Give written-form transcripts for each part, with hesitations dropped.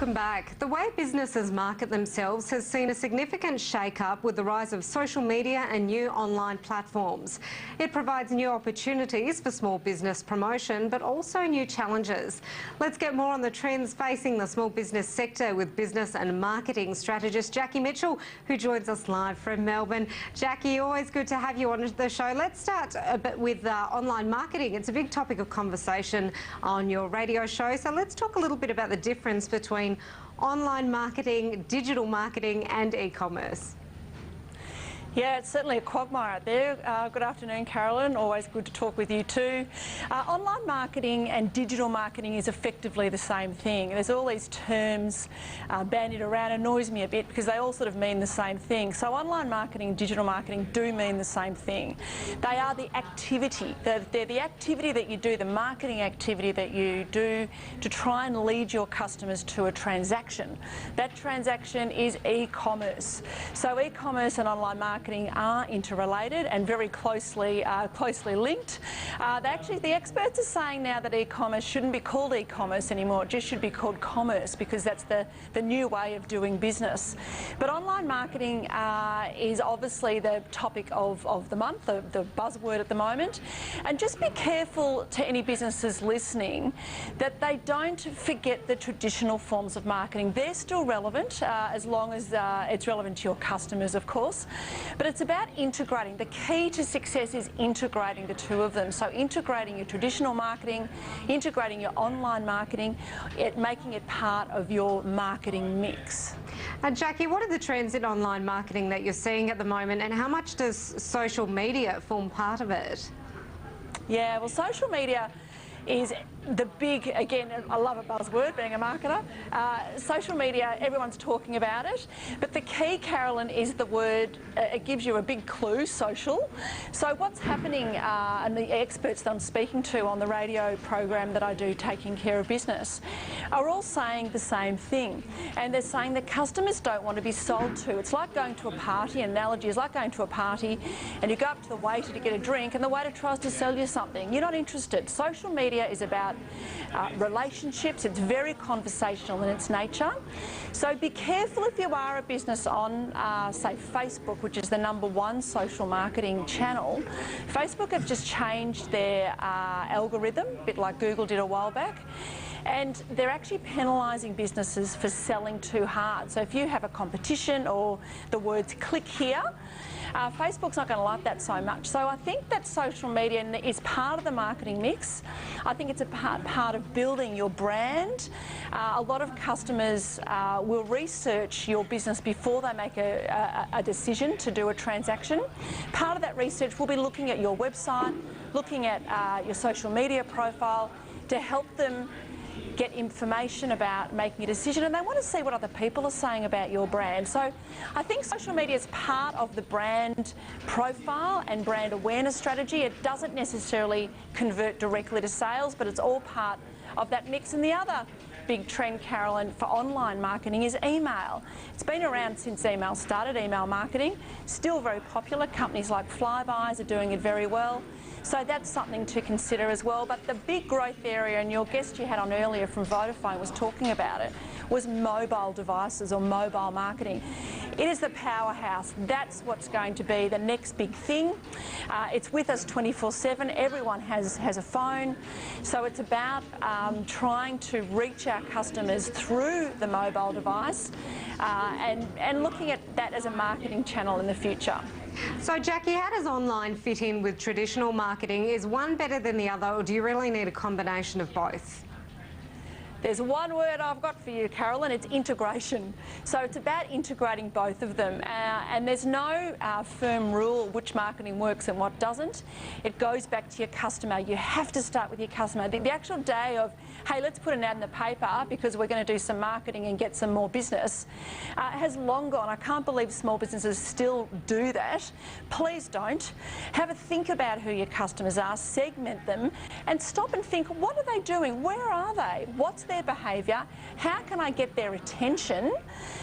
welcome back. The way businesses market themselves has seen a significant shake-up with the rise of social media and new online platforms. It provides new opportunities for small business promotion, but also new challenges. Let's get more on the trends facing the small business sector with business and marketing strategist Jacki Mitchell, who joins us live from Melbourne. Jacki, always good to have you on the show. Let's start a bit with online marketing. It's a big topic of conversation on your radio show. So let's talk a little bit about the difference between online marketing, digital marketing and e-commerce. Yeah, it's certainly a quagmire out there. Good afternoon, Carolyn. Always good to talk with you too. Online marketing and digital marketing is effectively the same thing. There's all these terms bandied around. It annoys me a bit because they all sort of mean the same thing. So online marketing and digital marketing do mean the same thing. They are the activity. They're the activity that you do, the marketing activity that you do to try and lead your customers to a transaction. That transaction is e-commerce. So e-commerce and online marketing are interrelated and very closely linked. The experts are saying now that e-commerce shouldn't be called e-commerce anymore. It just should be called commerce because that's the new way of doing business. But online marketing is obviously the topic of the month, the buzzword at the moment. And just be careful to any businesses listening that they don't forget the traditional forms of marketing. They're still relevant as long as it's relevant to your customers, of course. But it's about integrating. The key to success is integrating the two of them. So integrating your traditional marketing, integrating your online marketing, making it part of your marketing mix. Jacki, what are the trends in online marketing that you're seeing at the moment, and how much does social media form part of it? Yeah, well, social media is the big, again, I love a buzzword being a marketer. Social media, everyone's talking about it, but the key, Carolyn, is the word, it gives you a big clue, social. So what's happening, and the experts that I'm speaking to on the radio program that I do, Taking Care of Business, are all saying the same thing. And they're saying that customers don't want to be sold to. It's like going to a party, an analogy is like going to a party and you go up to the waiter to get a drink and the waiter tries to sell you something. You're not interested. Social media is about relationships. It's very conversational in its nature. So be careful if you are a business on, say, Facebook, which is the #1 social marketing channel. Facebook have just changed their algorithm, a bit like Google did a while back. And they're actually penalising businesses for selling too hard. So if you have a competition or the words click here, Facebook's not going to like that so much. So I think that social media is part of the marketing mix. I think it's a part of building your brand. A lot of customers will research your business before they make a decision to do a transaction. Part of that research will be looking at your website, looking at your social media profile to help them get information about making a decision, and they want to see what other people are saying about your brand. So I think social media is part of the brand profile and brand awareness strategy. It doesn't necessarily convert directly to sales, but it's all part of that mix. And the other big trend, Carolyn, for online marketing is email. It's been around since email started, email marketing. Still very popular. Companies like Flybuys are doing it very well. So that's something to consider as well. But the big growth area, and your guest you had on earlier from Vodafone was talking about it, was mobile devices or mobile marketing. It is the powerhouse. That's what's going to be the next big thing. It's with us 24/7. Everyone has a phone. So it's about trying to reach our customers through the mobile device and looking at that as a marketing channel in the future. So Jacki, how does online fit in with traditional marketing? Is one better than the other, or do you really need a combination of both? There's one word I've got for you, Carolyn, it's integration. So it's about integrating both of them. And there's no firm rule which marketing works and what doesn't. It goes back to your customer. You have to start with your customer. The actual day of, hey, let's put an ad in the paper because we're going to do some marketing and get some more business, has long gone. I can't believe small businesses still do that. Please don't. Have a think about who your customers are, segment them, and stop and think, what are they doing? Where are they? What's their behaviour? How can I get their attention?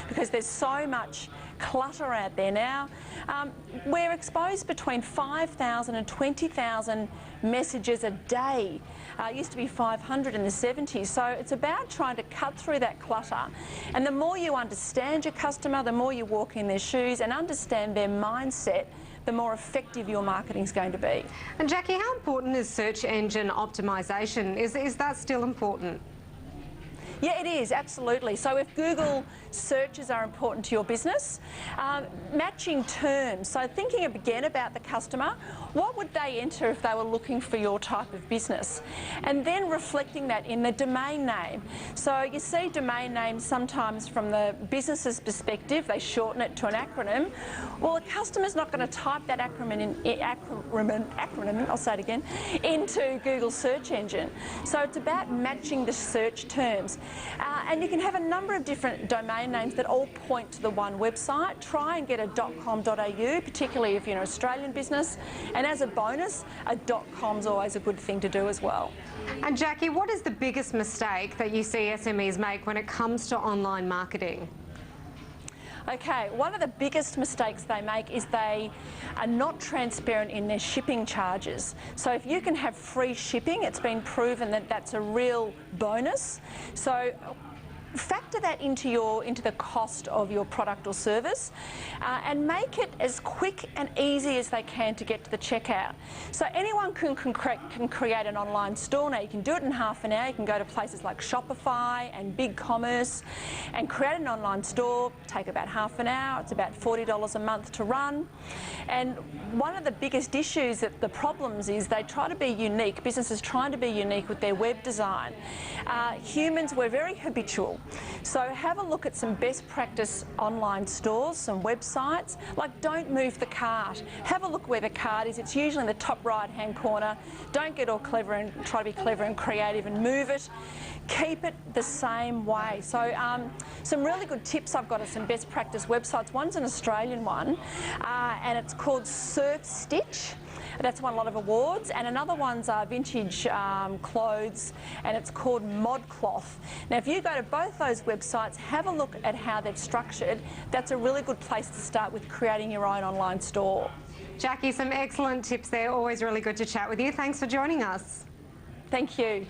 Because there's so much clutter out there now. We're exposed between 5,000 and 20,000 messages a day. It used to be 500 in the 70s, so it's about trying to cut through that clutter. And the more you understand your customer, the more you walk in their shoes and understand their mindset, the more effective your marketing is going to be. And Jackie, how important is search engine optimisation? Is that still important? Yeah, it is, absolutely. So if Google searches are important to your business, matching terms, so thinking again about the customer, what would they enter if they were looking for your type of business? And then reflecting that in the domain name. So you see domain names sometimes from the business's perspective, they shorten it to an acronym. Well, the customer's not going to type that acronym, I'll say it again, into Google search engine. So it's about matching the search terms. And you can have a number of different domain names that all point to the one website. Try and get a .com.au, particularly if you're an Australian business. And as a bonus, a .com's always a good thing to do as well. And Jackie, what is the biggest mistake that you see SMEs make when it comes to online marketing? Okay, one of the biggest mistakes they make is they are not transparent in their shipping charges. So if you can have free shipping, it's been proven that that's a real bonus. So factor that into the cost of your product or service, and make it as quick and easy as they can to get to the checkout. So anyone can create an online store now. You can do it in half an hour. You can go to places like Shopify and BigCommerce and create an online store. Take about half an hour. It's about $40 a month to run. And one of the biggest issues, the problems, is they try to be unique. Businesses trying to be unique with their web design. Humans, we're very habitual. So have a look at some best practice online stores, some websites, like don't move the cart. Have a look where the cart is. It's usually in the top right-hand corner. Don't get all clever and try to be clever and creative and move it. Keep it the same way. So some really good tips I've got are some best practice websites. One's an Australian one, and it's called Surf Stitch. That's won a lot of awards. And another one's vintage clothes, and it's called ModCloth. Now, if you go to both those websites, have a look at how they're structured. That's a really good place to start with creating your own online store. Jackie, some excellent tips there. Always really good to chat with you. Thanks for joining us. Thank you.